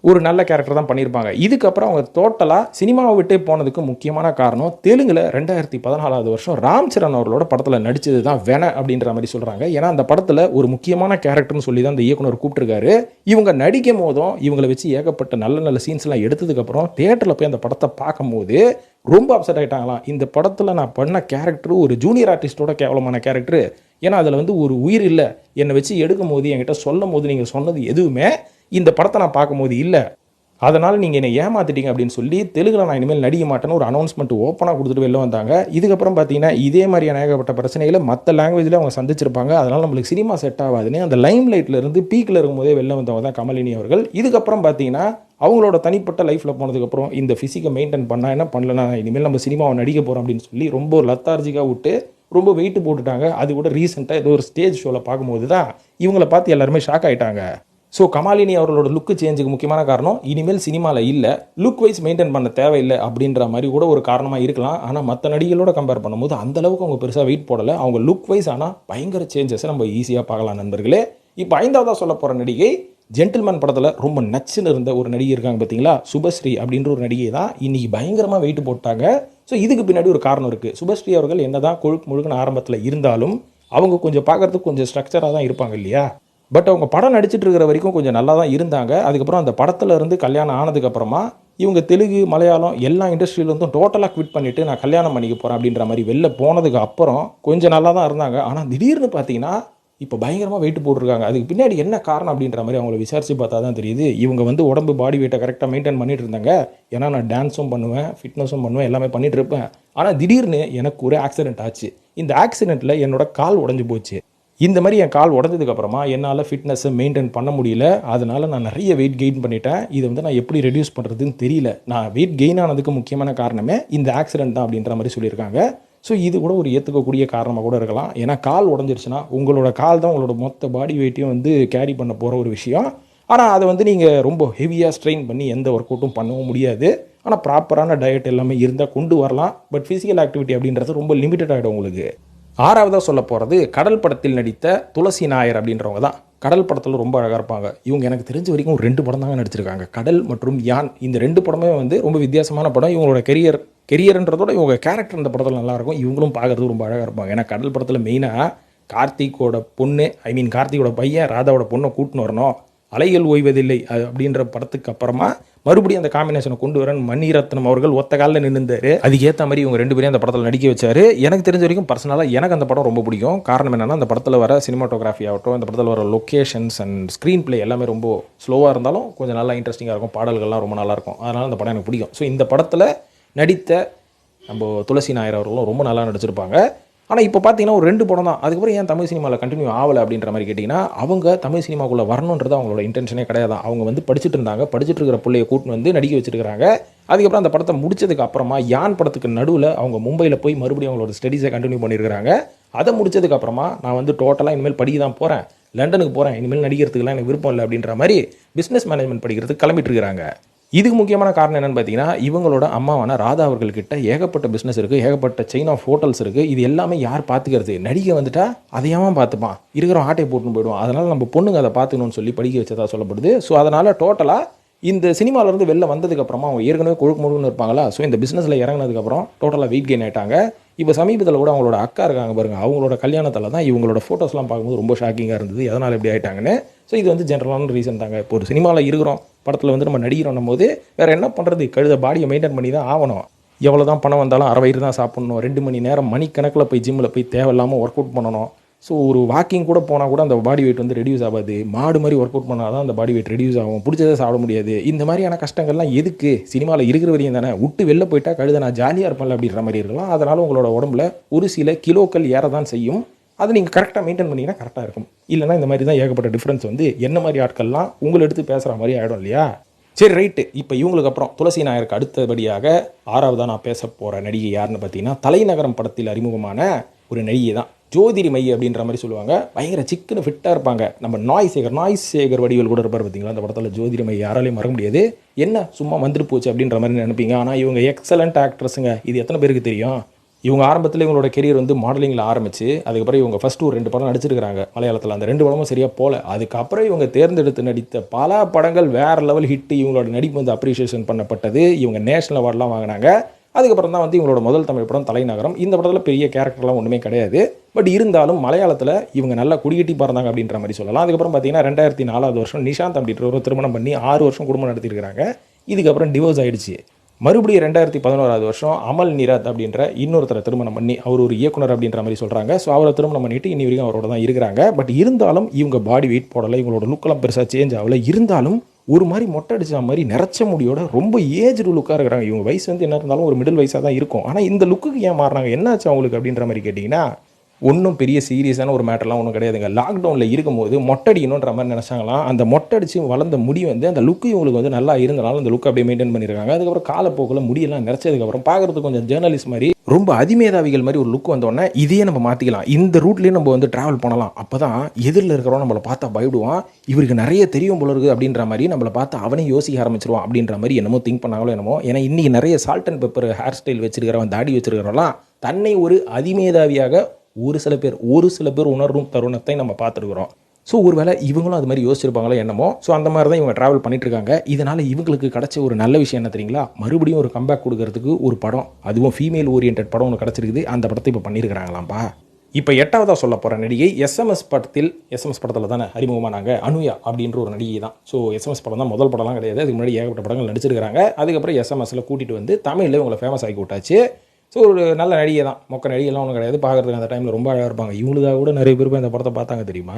ஒரு நல்ல கேரக்டர் தான் பண்ணியிருப்பாங்க. இதுக்கப்புறம் அவங்க டோட்டலாக சினிமாவை விட்டே போனதுக்கு முக்கியமான காரணம் தெலுங்கில் 2014வது வருஷம் ராம் சரண் அவர்களோட படத்தில் நடித்தது தான் வென அப்படின்ற மாதிரி சொல்கிறாங்க. ஏன்னா அந்த படத்தில் ஒரு முக்கியமான கேரக்டர்னு சொல்லி தான் அந்த இயக்குனர் கூப்பிட்டுருக்காரு. இவங்க நடிக்கும் போதும் இவங்களை வச்சு ஏகப்பட்ட நல்ல நல்ல சீன்ஸ்லாம் எடுத்ததுக்கப்புறம் தியேட்டரில் போய் அந்த படத்தை பார்க்கும்போது ரொம்ப அப்செட் ஆகிட்டாங்களாம். இந்த படத்தில் நான் பண்ண கேரக்டர் ஒரு ஜூனியர் ஆர்டிஸ்டோட கேவலமான கேரக்டர். ஏன்னா அதில் வந்து ஒரு உயிர் இல்லை, என்னை வச்சு எடுக்கும் போது என்கிட்ட சொல்லும் போது நீங்கள் சொன்னது எதுவுமே இந்த படத்தை நான் பார்க்கும்போது இல்லை, அதனால் நீங்கள் என்னை ஏமாத்திட்டீங்க அப்படின்னு சொல்லி தெலுங்கில் நான் இனிமேல் நடிக்க மாட்டேன்னு ஒரு அனௌன்ஸ்மெண்ட் ஓப்பனாக கொடுத்துட்டு வெளில வந்தாங்க. இதுக்கப்புறம் பார்த்தீங்கன்னா இதே மாதிரியான ஏகப்பட்ட பிரச்சனைகளை மற்ற லாங்குவேஜில் அவங்க சந்திச்சிருப்பாங்க. அதனால் நம்மளுக்கு சினிமா செட் ஆகாதுன்னு அந்த லைம் லைட்லேருந்து பீக்கில் இருக்கும்போதே வெளில வந்தவங்க தான் கமலினி அவர்கள். இதுக்கப்புறம் பார்த்தீங்கன்னா அவங்களோட தனிப்பட்ட லைஃப்பில் போனதுக்கப்புறம் இந்த ஃபிசிக்கை மெயின்டைன் பண்ணால் என்ன பண்ணலன்னா இனிமேல் நம்ம சினிமாவை நடிக்க போகிறோம் அப்படின்னு சொல்லி ரொம்ப லத்தார்ஜிக்காக விட்டு ரொம்ப வெயிட்டு போட்டுட்டாங்க. அது கூட ரீசெண்டாக ஏதோ ஒரு ஸ்டேஜ் ஷோவில் பார்க்கும்போது தான் இவங்களை பார்த்து எல்லாருமே ஷாக் ஆகிட்டாங்க. ஸோ கமாலினி அவர்களோட லுக்கு சேஞ்சுக்கு முக்கியமான காரணம் இனிமேல் சினிமாவில் இல்லை, லுக் வைஸ் மெயின்டைன் பண்ண தேவையில்லை அப்படின்ற மாதிரி கூட ஒரு காரணமாக இருக்கலாம். ஆனால் மற்ற நடிகளோட கம்பேர் பண்ணும்போது அந்தளவுக்கு அவங்க பெருசாக வெயிட் போடலை. அவங்க லுக் வைஸ் ஆனால் பயங்கர சேஞ்சஸை நம்ம ஈஸியாக பார்க்கலாம் நண்பர்களே. இப்போ 5வதாக சொல்ல போகிற நடிகை ஜென்டில்மேன் படத்தில் ரொம்ப நச்சுன்னு இருந்த ஒரு நடிகை இருக்காங்க பார்த்தீங்களா, சுபஸ்ரீ அப்படின்ற ஒரு நடிகை தான் இன்றைக்கி பயங்கரமாக வெயிட் போட்டாங்க. ஸோ இதுக்கு பின்னாடி ஒரு காரணம் இருக்குது. சுபஸ்ரீ அவர்கள் என்ன தான் கொழுக்கு முழுக்குன்னு ஆரம்பத்தில் இருந்தாலும் அவங்க கொஞ்சம் பார்க்குறதுக்கு கொஞ்சம் ஸ்ட்ரக்சராக தான் இருப்பாங்க இல்லையா. பட் அவங்க படம் நடிச்சிட்டு இருக்கிற வரைக்கும் கொஞ்சம் நல்லா தான் இருந்தாங்க. அதுக்கப்புறம் அந்த படத்தில் இருந்து கல்யாணம் ஆனதுக்கப்புறமா இவங்க தெலுங்கு மலையாளம் எல்லா இண்டஸ்ட்ரியிலேருந்தும் டோட்டலாக குவிட் பண்ணிவிட்டு நான் கல்யாணம் பண்ணிக்க போகிறேன் அப்படின்ற மாதிரி வெளில போனதுக்கு அப்புறம் கொஞ்சம் நல்லா தான் இருந்தாங்க. ஆனால் திடீர்னு பார்த்தீங்கன்னா இப்போ பயங்கரமாக வெயிட் போட்டிருக்காங்க. அதுக்கு பின்னாடி என்ன காரணம் அப்படின்ற மாதிரி அவங்கள விசாரித்து பார்த்தா தான் தெரியுது. இவங்க வந்து உடம்பு பாடி வெயிட்டை கரெக்டாக மெயின்டைன் பண்ணிட்டு இருந்தாங்க. ஏன்னா நான் டான்ஸும் பண்ணுவேன், ஃபிட்னஸும் பண்ணுவேன், எல்லாமே பண்ணிட்டு இருப்பேன். ஆனால் திடீர்னு எனக்கு ஒரு ஆக்சிடென்ட் ஆச்சு. இந்த ஆக்சிடெண்ட்டில் என்னோட கால் உடஞ்சி போச்சு. இந்த மாதிரி என் கால் உடஞ்சதுக்கப்புறமா என்னால் ஃபிட்னஸை மெயின்டைன் பண்ண முடியல. அதனால் நான் நிறைய வெயிட் கெயின் பண்ணிட்டேன். இதை வந்து நான் எப்படி ரெடியூஸ் பண்ணுறதுன்னு தெரியல. நான் வெயிட் கெயின் ஆனதுக்கு முக்கியமான காரணமே இந்த ஆக்சிடென்ட் தான் அப்படின்ற மாதிரி சொல்லியிருக்காங்க. ஸோ இது கூட ஒரு ஏற்றுக்கக்கூடிய காரணமாக கூட இருக்கலாம். ஏன்னா கால் உடஞ்சிருச்சுன்னா உங்களோட கால் தான் உங்களோட மொத்த பாடி வெயிட்டையும் வந்து கேரி பண்ண போகிற ஒரு விஷயம். ஆனால் அதை வந்து நீங்கள் ரொம்ப ஹெவியாக ஸ்ட்ரெயின் பண்ணி எந்த ஒர்க் அவுட்டும் பண்ணவும் முடியாது. ஆனால் ப்ராப்பரான டயட் எல்லாமே இருந்தால் கொண்டு வரலாம். பட் ஃபிசிக்கல் ஆக்டிவிட்டி அப்படின்றது ரொம்ப லிமிட்டட் ஆகிடும் உங்களுக்கு. 6வதாக சொல்ல போகிறது கடல் படத்தில் நடித்த துளசி நாயர் அப்படின்றவங்க தான். கடல் படத்தில் ரொம்ப அழகாக இருப்பாங்க. இவங்க எனக்கு தெரிஞ்ச வரைக்கும் 2 படம் தாங்க நடிச்சிருக்காங்க. கடல் மற்றும் யான், இந்த 2 படமே வந்து ரொம்ப வித்தியாசமான படம். இவங்களோட கெரியர்ன்றதோட இவங்க கேரக்டர் இந்த படத்தில் நல்லாயிருக்கும். இவங்களும் பார்க்குறதுக்கு ரொம்ப அழகாக இருப்பாங்க. ஏன்னா கடல் படத்தில் மெயினாக கார்த்திகோட பொண்ணு, கார்த்திகோட பையன் ராதாவோட பொண்ணை கூட்டின்னு வரணும், அலைகள் ஓய்வதில்லை அப்படின்ற படத்துக்கு அப்புறமா மறுபடியும் அந்த காம்பினேஷனை கொண்டு வரேன் மணிரத்னம் அவர்கள் ஒத்த காலில் நின்றுந்தாரு. அதுக்கேற்ற மாதிரி இவங்க 2 பேரையும் அந்த படத்தில் நடிக்க வச்சாரு. எனக்கு தெரிஞ்ச வரைக்கும் பர்சனலாக எனக்கு அந்த படம் ரொம்ப பிடிக்கும். காரணம் என்னன்னா, அந்த படத்தில் வர சினிமாட்டோகிராஃபி ஆகட்டும், அந்த படத்தில் வர லொக்கேஷன்ஸ் அண்ட் ஸ்க்ரீன் பிளே எல்லாமே ரொம்ப ஸ்லோவாக இருந்தாலும் கொஞ்சம் நல்லா இன்ட்ரெஸ்டிங்காக இருக்கும். பாடல்கள்லாம் ரொம்ப நல்லாயிருக்கும். அதனால் அந்த படம் எனக்கு பிடிக்கும். ஸோ இந்த படத்தில் நடித்த நம்ம துளசி நாயர் அவர்களும் ரொம்ப நல்லா நடிச்சிருப்பாங்க. ஆனால் இப்போ பார்த்தீங்கன்னா ஒரு 2 படம் தான். அதுக்கப்புறம் ஏன் தமிழ் சினிமாவில் கண்டினியூ ஆகலை அப்படின்ற மாதிரி கேட்டிங்கன்னா, அவங்க தமிழ் சினிமாக்குள்ளே வரணுன்றது அவங்களோட இன்டென்ஷனே கிடையாது. அவங்க வந்து படிச்சுட்டு இருந்தாங்க. படிச்சுட்டு இருக்கிற பிள்ளையை கூட்டின்னு வந்து நடிக்க வச்சிருக்காங்க. அதுக்கப்புறம் அந்த படத்தை முடிச்சதுக்கு அப்புறமா யான் படத்துக்கு நடுவில் அவங்க மும்பையில் போய் மறுபடியும் அவங்களோட ஸ்டடீஸை கண்டினியூ பண்ணியிருக்காங்க. அதை முடிச்சதுக்கு அப்புறமா நான் வந்து டோட்டலாக இனிமேல் படிக்க தான் போகிறேன், லண்டனுக்கு போகிறேன், இனிமேல் நடிக்கிறதுக்குலாம் எனக்கு விருப்பம் இல்லை அப்படின்ற மாதிரி பிஸ்னஸ் மேனேஜ்மெண்ட் படிக்கிறதுக்கு கிளம்பிட்டு இருக்கிறாங்க. இதுக்கு முக்கியமான காரணம் என்னென்னு பார்த்தீங்கன்னா, இவங்களோட அம்மாவான ராதா அவர்கள்கிட்ட ஏகப்பட்ட பிஸ்னஸ் இருக்குது, ஏகப்பட்ட செயின் ஆஃப் ஹோட்டல்ஸ் இருக்குது. இது எல்லாமே யார் பார்த்துக்கிறது? நடிகை வந்துட்டா அதையாமல் பார்த்துப்பான், இருக்கிற ஆட்டையை போட்டுன்னு போயிடுவான். அதனால் நம்ம பொண்ணுங்க அதை பார்த்துக்கணும்னு சொல்லி படிக்க வச்சதா சொல்லப்படுது. ஸோ அதனால் டோட்டலாக இந்த சினிமாவிலேருந்து வெளில வந்ததுக்கப்புறமா அவங்க ஏற்கனவே கொழுக்கு முழுக்குன்னு இருப்பாங்களா, ஸோ இந்த பிஸ்னஸில் இறங்கினதுக்கப்புறம் டோட்டலாக வெயிட் கெயின் ஆகிட்டாங்க. இப்போ சமீபத்தில் கூட அவங்களோட அக்கா இருக்காங்க பாருங்கள், அவங்களோட கல்யாணத்தில் தான் இவங்களோட ஃபோட்டோஸ்லாம் பார்க்கும்போது ரொம்ப ஷாக்கிங்காக இருந்தது, எதனால் எப்படி ஆகிட்டாங்கன்னு. ஸோ இது வந்து ஜென்ரலான ரீசன் தாங்க. இப்போ ஒரு சினிமாவில் இருக்கிறோம், படத்தில் வந்து நம்ம நடிக்கிறோம் போது வேறு என்ன பண்ணுறது, கழுத பாடியை மெயின்டைன் பண்ணி தான் ஆகணும். எவ்வளோ தான் பணம் வந்தாலும் 1/2 வயிறு தான் சாப்பிட்ணும், 2 மணி நேரம் மணிக்கணக்கில் போய் ஜிம்மில் போய் தேவையில்லாமல் ஒர்க் அவுட் பண்ணணும். ஸோ ஒரு வாக்கிங் கூட போனால் கூட அந்த பாடி வெயிட் வந்து ரெடியூஸ் ஆகாது. மாடு மாதிரி ஒர்க் அவுட் பண்ணால் தான் அந்த பாடி வெயிட் ரெடியூஸ் ஆகும். பிடிச்சதை சாப்பிட முடியாது. இந்த மாதிரியான கஷ்டங்கள்லாம் எதுக்கு? சினிமாவில் இருக்கிற வரையும் தானே, விட்டு வெளில போயிட்டா கழுத நான் ஜாலியாக இருப்பேன்ல அப்படின்ற மாதிரி இருக்கலாம். அதனால் உங்களோட உடம்புல ஒரு சில கிலோக்கள் ஏற தான் செய்யும். அதை நீங்கள் கரெக்டாக மெயின்டைன் பண்ணிங்கன்னா கரெக்டாக இருக்கும். இல்லைனா இந்த மாதிரி தான் ஏகப்பட்ட டிஃப்ரென்ஸ் வந்து என்ன மாதிரி ஆட்கள்லாம் உங்களை எடுத்து பேசுகிற மாதிரி ஆகிடும் இல்லையா? சரி, ரைட்டு. இப்போ இவங்களுக்கு அப்புறம் துளசி நாயருக்கு அடுத்தபடியாக 6வதாக நான் பேச போகிற நடிகை யாருன்னு பார்த்தீங்கன்னா, தலைநகரம் படத்தில் அறிமுகமான ஒரு நடிகை தான். ஜோதிரிமை அப்படின்ற மாதிரி சொல்லுவாங்க. பயங்கர சிக்கனு ஃபிட்டாக இருப்பாங்க. நம்ம நாய் சேகர் வடிவேல் கூட இருப்பார் பார்த்தீங்களா, அந்த படத்தில் ஜோதிரிமை யாராலையும் மறக்க முடியாது. என்ன சும்மா வந்துட்டு போச்சு அப்படின்ற மாதிரி நினைப்பீங்க. ஆனால் இவங்க எக்ஸலண்ட் ஆக்ட்ரஸுங்க. இது எத்தனை பேருக்கு தெரியும்? இவங்க ஆரம்பத்தில் இவங்களோட கெரியர் வந்து மாடலிங்கில் ஆரம்பிச்சு, அதுக்கப்புறம் இவங்க ஃபஸ்ட்டு ஒரு 2 படம் நடிச்சிருக்காங்க மலையாளத்தில். அந்த 2 படமும் சரியாக போகல. அதுக்கப்புறம் இவங்க தேர்ந்தெடுத்து நடித்த பல படங்கள் வேறு லெவல் ஹிட்டு. இவங்களோட நடிப்பு வந்து அப்ரிஷியேஷன் பண்ணப்பட்டது. இவங்க நேஷனல் அவார்டெலாம் வாங்கினாங்க. அதுக்கப்புறம் தான் வந்து இவங்களோட முதல் தமிழ் படம் தலைநகரம். இந்த படத்தில் பெரிய கேரக்டர்லாம் ஒன்றுமே கிடையாது. பட் இருந்தாலும் மலையாளத்தில் இவங்க நல்லா குடிகட்டி பறந்தாங்க அப்படின்ற மாதிரி சொல்லலாம். அதுக்கப்புறம் பார்த்தீங்கன்னா 2004 வருஷம் நிஷாந்த் அப்படின்ற ஒரு திருமணம் பண்ணி 6 வருஷம் குடும்பம் நடத்தியிருக்கிறாங்க. இதுக்கப்புறம் டிவோர்ஸ் ஆகிடுச்சு. மறுபடியும் 2011 வருஷம் அமல் நீரத் அப்படின்ற இன்னொருத்தரை திருமணம் பண்ணி, அவர் ஒரு இயக்குனர் அப்படின்ற மாதிரி சொல்கிறாங்க. ஸோ அவரை திருமணம் பண்ணிட்டு இன்னி வரைக்கும் அவரோட தான் இருக்கிறாங்க. பட் இருந்தாலும் இவங்க பாடி வெயிட் போடலை, இவங்களோட லுக்கெல்லாம் பெருசாக சேஞ்ச் ஆகலை. இருந்தாலும் ஒரு மாதிரி மொட்டை அடிச்ச மாதிரி நிறச்ச முடியோட ரொம்ப ஏஜ்டு லுக்காக இருக்கிறாங்க. இவங்க வயசு வந்து என்ன இருந்தாலும் ஒரு மிடில் வயசாக தான் இருக்கும். ஆனால் இந்த லுக்குக்கு ஏன் மாறினாங்க, என்னாச்சு அவங்களுக்கு அப்படின்ற மாதிரி கேட்டிங்கன்னா, ஒன்றும் பெரிய சீரியஸான ஒரு மேட்டர்லாம் ஒன்றும் கிடையாதுங்க. லாக்டவுனில் இருக்கும்போது மொட்டை அடிக்கணுன்ற மாதிரி நினச்சாங்களாம். அந்த மொட்டை அடித்து வளர்ந்த முடி வந்து அந்த லுக்கு இவங்களுக்கு வந்து நல்லா இருந்தனால அந்த லுக் அப்படியே மெயின்டைன் பண்ணியிருக்காங்க. அதுக்கப்புறம் காலப்போக்கில் முடியெல்லாம் நிறச்சதுக்கப்புறம் பார்க்குறதுக்கு கொஞ்சம் ஜேர்னலிஸ்ட் மாதிரி ரொம்ப அதிமேதாவிகள் மாதிரி ஒரு லுக் வந்தோடனே இதையே நம்ம மாற்றிக்கலாம், இந்த ரூட்லேயே நம்ம வந்து ட்ராவல் பண்ணலாம். அப்போ தான் எதிரில் இருக்கிறோம் நம்மளை பார்த்தா பயப்படுவான், இவருக்கு நிறைய தெரியும் போல இருக்குது அப்படின்ற மாதிரி நம்மளை பார்த்து அவனே யோசிக்க ஆரம்பிச்சிருவான் அப்படின்ற மாதிரி என்னமோ திங்க் பண்ணாங்களோ என்னமோ. ஏன்னா இன்றைக்கி நிறைய salt and pepper hair style வச்சிருக்கிறவன், தாடி வச்சிருக்கிறவெல்லாம் தன்னை ஒரு அதிமேதாவியாக ஒரு சில பேர் உணரும் தருணத்தை நம்ம பார்த்துருக்குறோம். ஸோ ஒருவேளை இவங்களும் அது மாதிரி யோசிச்சிருப்பாங்களோ என்னமோ. ஸோ அந்த மாதிரி தான் இவங்க ட்ராவல் பண்ணிட்டு இருக்காங்க. இதனால் இவங்களுக்கு கிடச்ச ஒரு நல்ல விஷயம் என்ன தெரியுங்களா, மறுபடியும் ஒரு கம்பேக் கொடுக்கறதுக்கு ஒரு படம், அதுவும் ஃபீமேல் ஓரியன்ட் படம் ஒன்று கிடச்சிருக்குது. அந்த படத்தை இப்போ பண்ணியிருக்கிறாங்களாம்ப்பா. இப்போ 8வதாக சொல்ல போகிற நடிகை எஸ்எம்எஸ் படத்தில் தானே அறிமுகமானாங்க. அனுயா அப்படின்ற ஒரு நடிகை தான். ஸோ எஸ்எம்எஸ் படம் தான் முதல் படம்லாம் கிடையாது. அதுக்கு முன்னாடி ஏகப்பட்ட படங்கள் நடிச்சிருக்காங்க. அதுக்கப்புறம் எஸ்எம்எஸ்ல கூட்டிகிட்டு வந்து தமிழில் இவங்களை ஃபேமஸ் ஆக்கி விட்டாச்சு. ஸோ ஒரு நல்ல நடிகை தான். மொக்க நடிகைலாம் ஒன்றும் கிடையாது. பார்க்குறதுக்கு அந்த டைமில் ரொம்ப அழகாக இருப்பாங்க. இவங்களுக்காக கூட நிறைய பேர் போய் இந்த படத்தை பார்த்தாங்க தெரியுமா.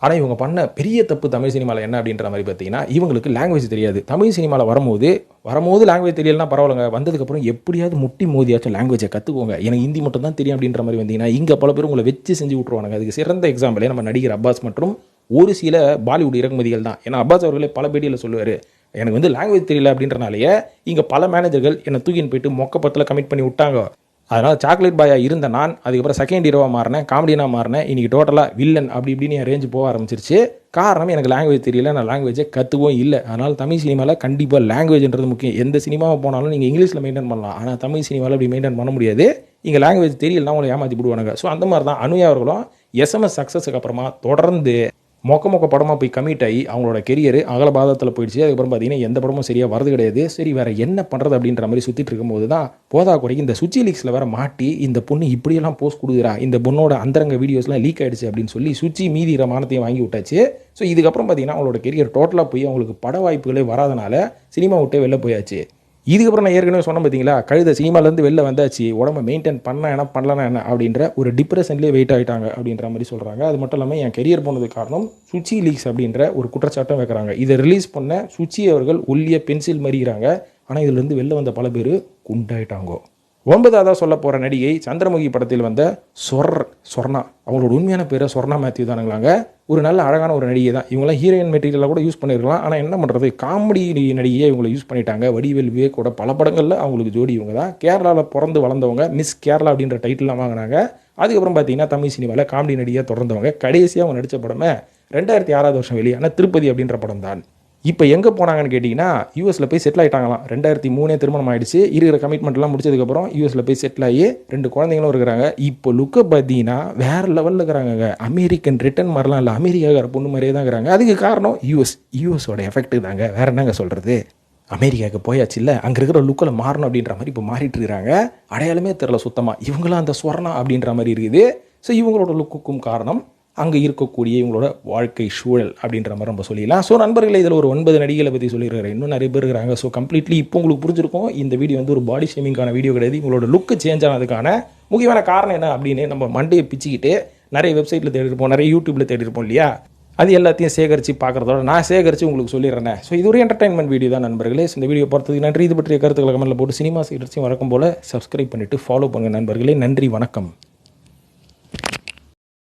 ஆனால் இவங்க பண்ண பெரிய தப்பு தமிழ் சினிமாவில் என்ன அப்படின்ற மாதிரி பார்த்தீங்கன்னா, இவங்களுக்கு லாங்குவேஜ் தெரியாது. தமிழ் சினிமாவில் வரும்போது லாங்குவேஜ் தெரியலனா பரவாயில்லைங்க, வந்ததுக்கப்புறம் எப்படியாவது முட்டி மோதியாச்சும் லாங்குவேஜை கற்றுக்கோங்க, எனக்கு ஹிந்தி மட்டும் தான் தெரியும் அப்படின்ற மாதிரி வந்தீங்கன்னா இங்கே பல பேர் உங்களை வச்சு செஞ்சு விட்ருவாங்க. அதுக்கு சிறந்த எக்ஸாம்பிளே நம்ம நடிகர் அப்பாஸ் மற்றும் ஒரு சில பாலிவுட் இறக்குமதிகள் தான். ஏன்னா அப்பாஸ் அவர்களே பல பேட்டியில் சொல்லுவார், எனக்கு வந்து லாங்குவேஜ் தெரியல அப்படின்றனாலேயே இங்கே பல மேனேஜர்கள் என்னை தூக்கின்னு போயிட்டு மொக்கப்பத்தில் கமிட் பண்ணி விட்டாங்க. அதனால் சாக்லேட் பாயாக இருந்த நான் அதுக்கப்புறம் செகண்ட் ஹீரோவாக மாறினேன், காமெடியனாக மாறினேன், இன்றைக்கி டோட்டலாக வில்லன் அப்படி இப்படின்னு என் ரேஞ்சு போக ஆரம்பிச்சிருச்சு. காரணம் எனக்கு லாங்குவேஜ் தெரியல, நான் லாங்குவேஜை கற்றுக்கவும் இல்லை. அதனால் தமிழ் சினிமாவில் கண்டிப்பாக லாங்குவேஜ்ன்றது முக்கியம். எந்த சினிமாவை போனாலும் நீங்கள் இங்கிலீஷில் மெயின்டைன் பண்ணலாம், ஆனால் தமிழ் சினிமாவில் அப்படி மெயின்டைன் பண்ண முடியாது. இங்கே லாங்குவேஜ் தெரியலனா அவங்களை ஏமாற்றி விடுவானுங்க. ஸோ அந்த மாதிரி தான் அனுயா அவர்களும் எஸ்எம்எஸ் சக்ஸஸுக்கு அப்புறமா தொடர்ந்து மொக்க படமாக போய் கமிட் ஆகி அவங்களோட கெரியர் அகலபாதத்தில் போயிடுச்சு. அதுக்கப்புறம் பார்த்தீங்கன்னா எந்த படமும் சரியாக வரது கிடையாது. சரி வேறு என்ன பண்ணுறது அப்படின்ற மாதிரி சுற்றிட்டு இருக்கும்போது தான் போதா குறைக்கு இந்த சுச்சி லீக்ஸில் வேறு மாட்டி இந்த பொண்ணு இப்படியெல்லாம் போஸ்ட் கொடுக்குறா, இந்த பொண்ணோட அந்தரங்க வீடியோஸ்லாம் லீக் ஆகிடுச்சு அப்படின்னு சொல்லி சுச்சி மீதி மானத்தையும் வாங்கி விட்டாச்சு. ஸோ இதுக்கப்புறம் பார்த்தீங்கன்னா அவங்களோட கெரியர் டோட்டலாக போய் அவங்களுக்கு பட வாய்ப்புகளே வராதனால சினிமா விட்டே வெளில போயாச்சு. இதுக்கப்புறம் நான் ஏற்கனவே சொன்னேன் பார்த்தீங்களா, கழுத சினிமாலேருந்து வெளில வந்தாச்சு, உடம்பை மெயின்டைன் பண்ண என்ன பண்ணலன்னா என்ன அப்படின்ற ஒரு டிப்ரெஷன்லேயே வெயிட் ஆகிட்டாங்க அப்படின்ற மாதிரி சொல்கிறாங்க. அது மட்டும் இல்லாமல் என் கெரியர் போனதுக்கு காரணம் சுச்சி லீக்ஸ் அப்படின்ற ஒரு குற்றச்சாட்டம் வைக்கிறாங்க. இதை ரிலீஸ் பண்ண சுச்சி அவர்கள் ஒல்லிய பென்சில் மாதிரிக்கிறாங்க. ஆனால் இதுலேருந்து வெளில வந்த பல பேர் குண்டாயிட்டாங்கோ. 9ஆவதாக சொல்ல போகிற நடிகை சந்திரமுகி படத்தில் வந்த சொர்ணா, அவங்களோட உண்மையான பேரை சொர்ணா மேத்யூ தானுங்களாங்க. ஒரு நல்ல அழகான ஒரு நடிகை தான். இவங்களாம் ஹீரோயின் மெட்டீரியலாக கூட யூஸ் பண்ணியிருக்கலாம். ஆனால் என்ன பண்ணுறது, காமெடி நடிகையை இவங்களை யூஸ் பண்ணிட்டாங்க. வடிவேல் விவேக்கோட பல படங்களில் அவங்களுக்கு ஜோடி இவங்க தான். கேரளாவில் பிறந்து வளர்ந்தவங்க, மிஸ் கேரளா அப்படின்ற டைட்டில்லாம் வாங்கினாங்க. அதுக்கப்புறம் பார்த்தீங்கன்னா தமிழ் சினிமாவில் காமெடி நடிகையாக தொடர்ந்தவங்க. கடைசியாக அவங்க நடித்த படமே 2006 வெளியான திருப்பதி அப்படின்ற படம் தான். இப்போ எங்கே போனாங்கன்னு கேட்டிங்கன்னா யூஎஸில் போய் செட்டில் ஆகிட்டாங்களாம். 2003 திருமணம் ஆகிடுச்சு. இருக்கிற கமிட்மெண்ட்லாம் முடிச்சதுக்கப்புறம் யூஎஸில் போய் செட்டில் ஆகி 2 குழந்தைங்களும் இருக்கிறாங்க. இப்போ லுக்கை பார்த்தீங்கன்னா வேறு லெவலில் இருக்கிறாங்க. அமெரிக்கன் ரிட்டன் மாதிரிலாம் இல்லை, அமெரிக்காக்கார பொண்ணு மாதிரியே தான் இருக்கிறாங்க. அதுக்கு காரணம் யூஎஸோட எஃபெக்ட்டு தாங்க, வேறு என்னங்க சொல்கிறது. அமெரிக்காவுக்கு போயாச்சு இல்லை, அங்கே இருக்கிற லுக்கில் மாறணும் அப்படின்ற மாதிரி இப்போ மாறிட்டு இருக்கிறாங்க. அடையாளமே தெரில சுத்தமாக. இவங்களாம் அந்த சொர்ணா அப்படின்ற மாதிரி இருக்குது. ஸோ இவங்களோட லுக்குக்கும் காரணம் அங்கே இருக்கக்கூடிய இவங்களோட வாழ்க்கை சூழல் அப்படின்ற மாதிரி நம்ம சொல்லிடலாம். ஸோ நண்பர்களே, இதில் ஒரு 9 நடிகளை பற்றி சொல்லியிருக்கிறேன். இன்னும் நிறைய பேர் இருக்கிறாங்க. ஸோ கம்ப்ளீட்லி இப்போ உங்களுக்கு புரிஞ்சிருக்கும் இந்த வீடியோ வந்து ஒரு பாடி ஷேமிங்கான வீடியோ கிடையாது. இவங்களோட லுக்கு சேஞ்ச் ஆனதுக்கான முக்கியமான காரணம் என்ன அப்படின்னு நம்ம மண்டையை பிச்சுக்கிட்டு நிறைய வெப்சைட்டில் தேடிருப்போம், நிறைய யூடியூப்பில் தேடிருப்போம் இல்லையா. அது எல்லாத்தையும் சேகரித்து பார்க்குறதோட நான் சேகரித்து உங்களுக்கு சொல்லிடுறேன். ஸோ இது ஒரு என்டர்டைன்மெண்ட் வீடியோ தான் நண்பர்களே. இந்த வீடியோ பார்த்ததுக்கு நன்றி. இது பற்றிய கருத்துக்களை கமெண்ட்டில் போட்டு சினிமா சீக்கிரத்தையும் வழக்கம் போல் சப்ஸ்கிரைப் பண்ணிவிட்டு ஃபாலோ பண்ணுங்கள் நண்பர்களே. நன்றி, வணக்கம்.